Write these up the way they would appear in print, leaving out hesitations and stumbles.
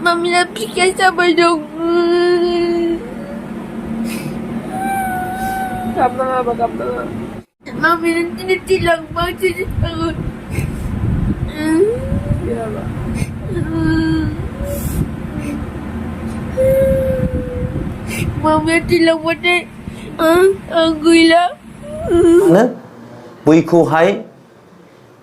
Maminya pikir sampai dong. Kamu apa kamu? Mami nanti tilang banget aku. Ya Allah. Mami tilang banget. Aku hilang. बैखौहाय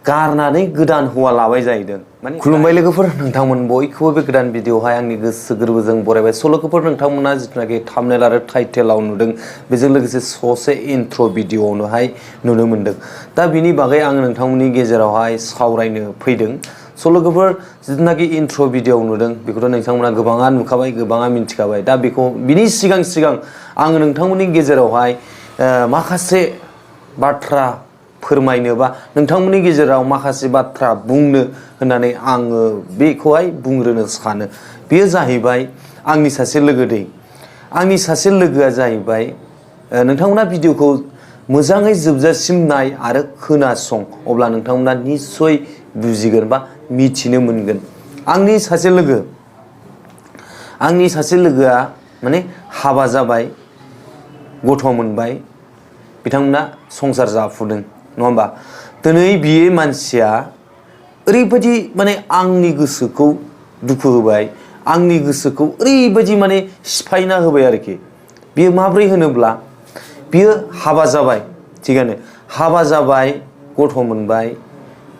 गारनानै गोदान हौवा लाबाय जाहैदों माने खुलुमबाय लोगोफोर नोंथांमोन बयखौबो बे गोदान भिडिअआवहाय आंनि गोसो गोरबोजों बरायबाय सल'खौफोर नोंथांमोना जिथुनाखि थाम्बनेल आरो टाइटेलाव नुदों बेजों लोगोसे ससे इन्ट्र भिडिअआवनोहाय नुनो मोनदों दा बिनि बागै आं नोंथांमोननि गेजेरावहाय सावरायनो फैदों सल'खौफोर जिथुनाखि इन्ट्र भिडिअआव नुदों बेखौथ' नोंथांमोना गोबाङा नुखाबाय गोबाङा मिन्थिखाबाय दा बेखौ बिनि सिगां आं नोंथांमोननि गेजेरावहाय माखासे बाथ्रा फोरमायनो बा नोंथांमोननि गेजेराव माखासे बाथ्रा बुंनो होननानै आङो बेखौहाय बुंग्रोनो सानो बेयो जाहैबाय आंनि सासे लोगो दै आंनि सासे लोगोआ जाहैबाय नोंथांमोना भिडिअखौ मोजाङै जोबजासिम नाय आरो खोनासं अब्ला नोंथांमोना निश्चय बुजिगोन बा मिथिनो मोनगोन आंनि सासे लोगोआ माने हाबा जाबाय गथ' मोनबाय बिथांमोना संसार जाफुदों नङा होमबा दिनै बियो मानसिया ओरैबायदि माने आंनि गोसोखौ दुखु होबाय आंनि गोसोखौ ओरैबायदि माने सिफायना होबाय आरोखि बियो माब्रै होनोब्ला बियो हाबा जाबाय थिगानो हाबा जाबाय गथ' मोनबाय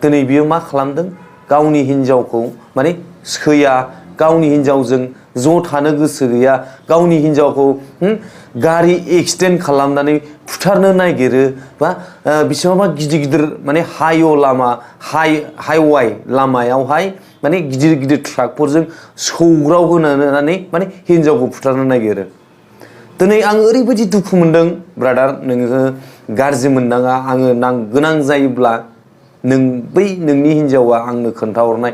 दिनै बियो मा खालामदों गावनि हिनजावखौ माने सैया गावनि हिनजावजों ज' थानो गोसो गैया गावनि हिनजावखौ गारि एक्सिडेन्ट खालामनानै फुथारनो नागिरो बा बिसिबांबा गिदिर माने हाइवे लामायावहाय माने गिदिर ट्राकफोरजों सौग्राव होनानै माने हिनजावखौ फुथारनो नागिरो दिनै आं ओरैबायदि दुखु मोनदों ब्रादार नोङो गाज्रि मोननाङा आङो गोनां जायोब्ला बै नोंनि हिनजावा आंनो खोन्थाहरनाय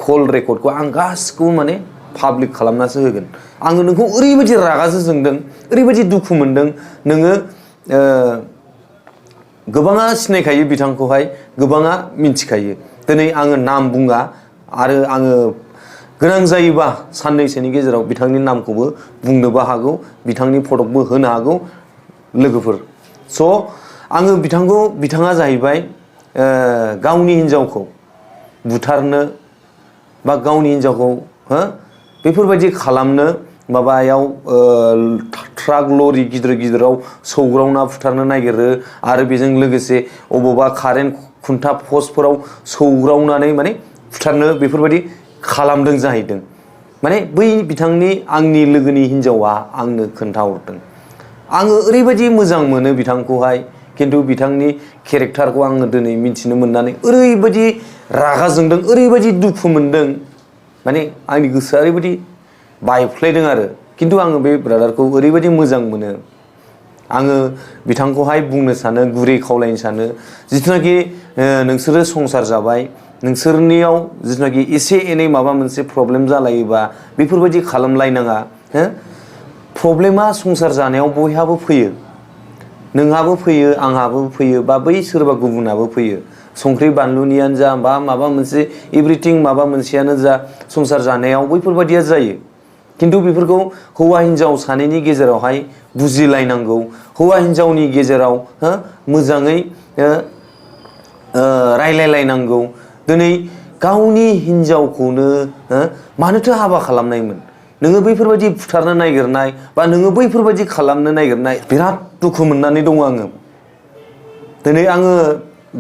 कल रेकर्डखौ आं गासिखौबो माने पाब्लिक खालामनासो होगोन आङो नोंखौ ओरैबायदि रागासो जोंदों ओरैबायदि दुखु मोनदों नोङो गोबाङा सिनायखायो बिथांखौहाय गोबाङा मिन्थिखायो दिनै आङो नाम बुङा आरो आङो गोनां जायोबा साननैसोनि गेजेराव बिथांनि नामखौबो बुंनोबो हागौ बिथांनि फटकबो होनो हागौ लोगोफोर स' आङो बिथाङा जाहैबाय गावनि हिनजावखौ बुथारनो बा गावनि हिनजावखौ बेफोरबायदि खालामनो माबायाव ट्राक लरि गिदिराव सौग्रावना फुथारनो नागिरो आरो बेजों लोगोसे अबावबा कारेन्ट खुन्था पस्टफोराव सौग्रावनानै माने फुथारनो बेफोरबायदि खालामदों जाहैदों माने बै बिथांनि आंनि लोगोनि हिनजावा आंनो खोन्थाहरदों आङो ओरैबायदि मोजां मोनो बिथांखौहाय खिन्थु बिथांनि केरेक्टारखौ आङो दिनै मिथिनो मोननानै ओरैबायदि रागा जोंदों ओरैबायदि दुखु मोनदों माने आंनि गोसोआ ओरैबायदि बायफ्लेदों आरो खिन्थु आङो बे ब्रादारखौ ओरैबायदि मोजां मोनो आङो बिथांखौहाय बुंनो सानो गुरै खावलायनो सानो जिथुनाखि नोंसोरो संसार जाबाय नोंसोरनियाव जिथुनाखि एसे एनै माबा मोनसे प्रब्लेम जालायोबा बेफोरबायदि खालामलायनाङा प्रब्लेमा संसार जानायाव बयहाबो फैयो नोंहाबो फैयो आंहाबो फैयो बा बै सोरबा गुबुनाबो फैयो संख्रि बानलुनियानो जा बा माबा मोनसे एभ्रिथिं माबा मोनसेयानो जा संसार जानायाव बैफोरबायदिया जायो खिन्थु बेफोरखौ हौवा हिनजाव सानैनि गेजेरावहाय बुजिलायनांगौ हौवा हिनजावनि गेजेराव मोजाङै रायलायलायनांगौ दिनै गावनि हिनजावखौनो मानोथो हाबा खालामनायमोन नोङो बैफोरबायदि बुथारनो नागिरनाय बा नोङो बैफोरबायदि खालामनो नागिरनाय बिराद दुखु मोननानै दङ आङो दिनै आङो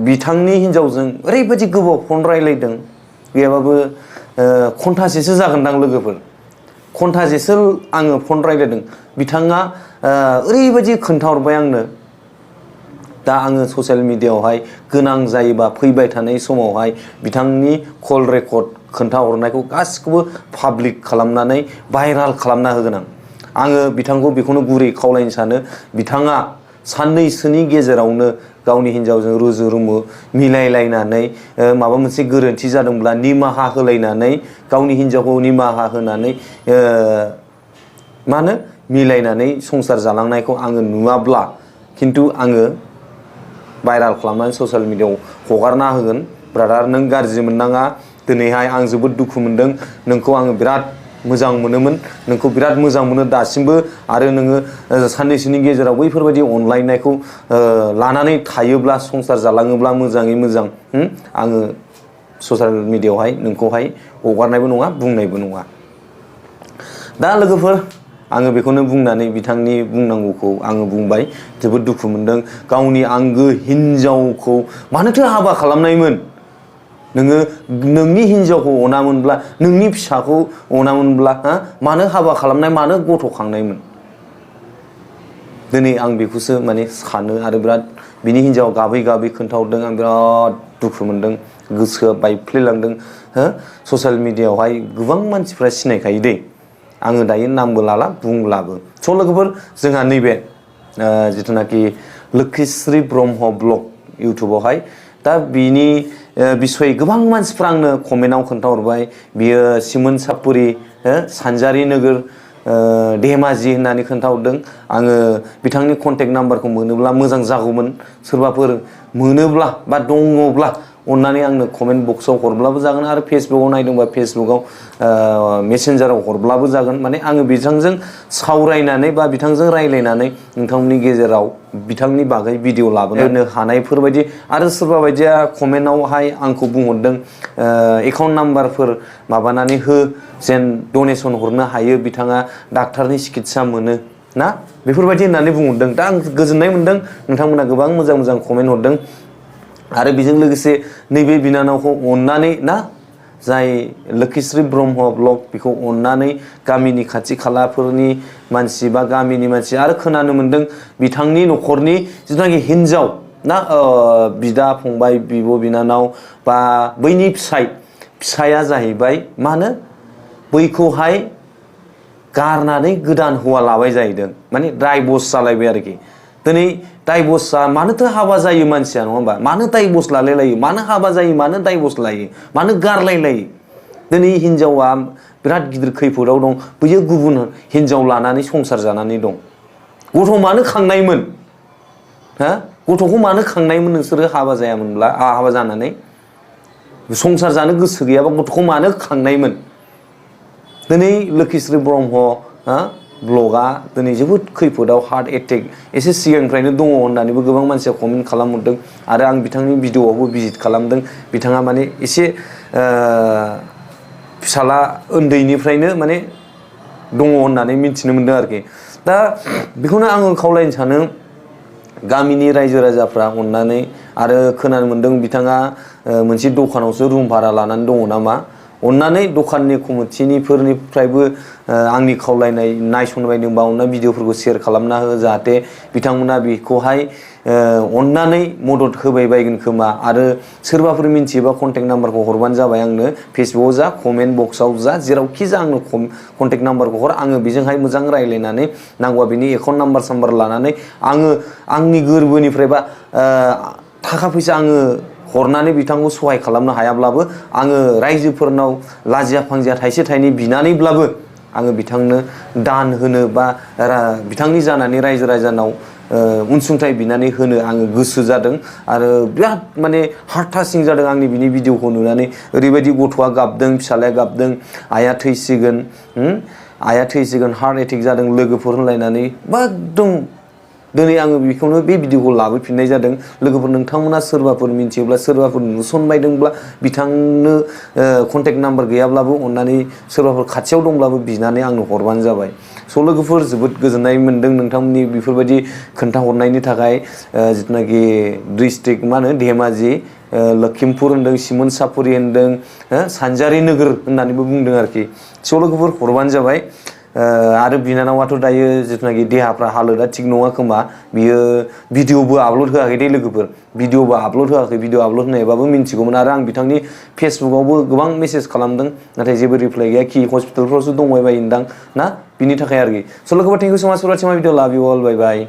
बिथांनि हिनजावजों ओरैबायदि गोबाव फन रायलायदों गैयाबाबो घन्टासेसो जागोनदां लोगोफोर घन्टासेसो आङो फन रायलायदों बिथाङा ओरैबायदि खोन्थाहरबाय आंनो दा आङो ससियेल मिडियायावहाय गोनां जायोबा फैबाय थानाय समावहाय बिथांनि कल रेकर्ड खोन्थाहरनायखौ गासिखौबो पाब्लिक खालामनानै भाइराल खालामना होगोन आङो बिथांखौ बेखौनो गुरै खावलायनो सानो बिथाङा साननैसोनि गेजेरावनो गावनि हिनजावजों रुजु रुमु मिलायलायनानै माबा मोनसे गोरोन्थि जादोंब्ला निमाहा होलायनानै गावनि हिनजावखौ निमाहा होनानै मा होनो मिलायनानै संसार जालांनायखौ आङो नुवाब्ला खिन्थु आङो भाइराल खालामनानै ससियेल मिडियायाव हगारना होगोन ब्रादार नों गाज्रि मोननाङा दिनैहाय आं जोबोद दुखु मोनदों नोंखौ आङो बिराद मोजां मोनोमोन नोंखौ बिराद मोजां मोनो दासिमबो आरो नोङो साननैसोनि गेजेराव बैफोरबायदि अनलायनायखौ लानानै थायोब्ला संसार जालाङोब्ला मोजाङै मोजां आङो ससियेल मिडियायावहाय नोंखौहाय हगारनायबो नङा बुंनायबो नङा दा लोगोफोर आङो बेखौनो बुंनानै बिथांनि बुंनांगौखौ आङो बुंबाय जोबोद दुखु मोनदों गावनि आंगो हिनजावखौ मानोथो हाबा खालामनायमोन नोङो नोंनि हिनजावखौ अनामोनब्ला नोंनि फिसाखौ अनामोनब्ला मानो हाबा खालामनाय मानो गथ' खांनायमोन दिनै आं बेखौसो माने सानो आरो बिराद बिनि हिनजाव गाबै गाबै खोन्थाहरदों आं बिराद दुखु मोनदों गोसोआ बायफ्लेलांदों ससियेल मिडियायावहाय गोबां मानसिफ्रा सिनायखायो दै आङो दायो नामबो लाला बुंब्लाबो स' लोगोफोर जोंहा नैबे जिथुनाखि लोक्षिस्री ब्रह्म ब्लग इउटुबावहाय दा बिनि बिसय गोबां मानसिफ्रा आंनो कमेन्टआव खोन्थाहरबाय बियो सिमोन सापुरि सानजारि नोगोर धेमाजि होननानै खोन्थाहरदों आङो बिथांनि कन्टेक्ट नाम्बारखौ मोनोब्ला मोजां जागौमोन सोरबाफोर मोनोब्ला बा दङब्ला अन्नानै आंनो कमेन्ट बक्सआव हरब्लाबो जागोन आरो फेसबुकाव नायदोंबा फेसबुकाव मेसेन्जाराव हरब्लाबो जागोन माने आङो बिथांजों सावरायनानै बा बिथांजों रायज्लायनानै नोंथांमोननि गेजेराव बिथांनि बागै भिडिअ लाबोनो हानायफोरबायदि आरो सोरबा बायदिया कमेन्टआवहाय आंखौ बुंहरदों एकाउन्ट नाम्बारफोर माबानानै हो जेन डनेसन हरनो हायो बिथाङा डाक्टारनि सिकित्सा मोनो ना बेफोरबायदि होननानै बुंहरदों दा आं गोजोननाय मोनदों नोंथांमोना गोबां मोजां मोजां कमेन्ट हरदों आरो बेजों लोगोसे नैबे बिनानावखौ अननानै ना जाय लोक्षिस्री ब्रह्म ब्लग बेखौ अननानै गामिनि खाथि खालाफोरनि मानसि बा गामिनि मानसि आरो खोनानो मोनदों बिथांनि न'खरनि जिथुनाखि हिनजाव ना बिदा फंबाय बिब' बिनानाव बा बैनि फिसाया जाहैबाय मा होनो बैखौहाय गारनानै गोदान हौवा लाबाय जाहैदों माने डाइभर्स जालायबाय आरोखि दिनै डाइभर्सआ मानोथो हाबा जायो मानसिया नङा होमबा मानो डाइभर्स लालायलायो मानो हाबा जायो मानो डाइभर्स लायो मानो गारलायलायो दिनै हिनजावा बिराद गिदिर खैफोदाव दं बैयो गुबुन हिनजाव लानानै संसार जानानै दं गथ' मानो खांनायमोन गथ'खौ मानो खांनायमोन नोंसोरो हाबा जायामोनब्ला हाबा जानानै संसार जानो गोसो गैयाबा गथ'खौ मानो खांनायमोन दिनै लोक्षिस्री ब्रह्म ब्लगा दिनै जोबोद खैफोदाव हार्ट एटेक एसे सिगांनिफ्रायनो दङ होननानैबो गोबां मानसिया कमेन्ट खालामहरदों आरो आं बिथांनि भिडिअआवबो भिजिट खालामदों बिथाङा माने एसे फिसाला उन्दैनिफ्रायनो माने दङ होननानै मिथिनो मोनदों आरोखि दा बेखौनो आङो खावलायनो सानो गामिनि रायजो राजाफ्रा अननानै आरो खोनानो मोनदों बिथाङा मोनसे दखानावसो रुम भारा लानानै दङ नामा अननानै दखाननि कमिटिनिफोरनिफ्रायबो आंनि खावलायनाय नायसनबायदोंबा अनना भिडिअफोरखौ शेयार खालामना हो जाहाथे बिथांमोना बेखौहाय अननानै मदद होबाय बायगोन खोमा आरो सोरबाफोर मिन्थियोबा कन्टेक्ट नाम्बारखौ हरबानो जाबाय आंनो फेसबुकाव जा कमेन्ट बक्सआव जा जेरावखि जा आंनो कन्टेक्ट नाम्बारखौ हर आङो बेजोंहाय मोजां रायज्लायनानै नांगौबा बिनि एकाउन्ट नाम्बार साम्बार लानानै आङो आंनि गोरबोनिफ्रायबा थाखा फैसा आङो हरनानै बिथांखौ सहाय खालामनो हायाब्लाबो आङो रायजोफोरनाव लाजिया फांजिया थाइसे थाइनै बिनानैब्लाबो आङो बिथांनो दान होनो बा बिथांनि जानानै रायजो राजानाव अनसुंथाइ बिनानै होनो आङो गोसो जादों आरो बिराद माने हार्ट टाचिं जादों आंनि बिनि भिडिअखौ नुनानै ओरैबायदि गथ'आ गाबदों फिसालाया गाबदों आइया थैसिगोन हार्ट एटेक जादों लोगोफोर होनलायनानै बा एकदम दिनै आङो बेखौनो बे भिडिअखौ लाबोफिननाय जादों लोगोफोर नोंथांमोना सोरबाफोर मिन्थियोब्ला सोरबाफोर नुसनबायदोंब्ला बिथांनो कन्टेक्ट नाम्बार गैयाब्लाबो अननानै सोरबाफोर खाथियाव दंब्लाबो बिनानै आंनो हरबानो जाबाय स' लोगोफोर जोबोद गोजोननाय मोनदों नोंथांमोननि बेफोरबायदि खोन्थाहरनायनि थाखाय जिथुनाखि डिस्ट्रिक्ट मा होनो धेमाजि लखिमपुर होनदों सिमोन सापुरि होनदों सानजारि नोगोर होननानैबो बुंदों आरोखि स' लोगोफोर हरबानो जाबाय आरो बिनानावाथ' दायो जिथुनाखि देहाफ्रा हालोदा थिग नङा खोमा बियो भिडिअबो आपल'ड होआखै दे लोगोफोर भिडिअबो आपल'ड होआखै भिडिअ आपल'ड होनायबाबो मिन्थिगौमोन आरो आं बिथांनि फेसबुकावबो गोबां मेसेज खालामदों नाथाय जेबो रिप्लाइ गैया कि हस्पिटालफ्रावसो दंबाय बायोदां ना बिनि थाखाय आरोखि स' लोगोफोर थेंक इउ सो माच फर वाचिं माय भिडिअ लाभ इउ अल बाय बाय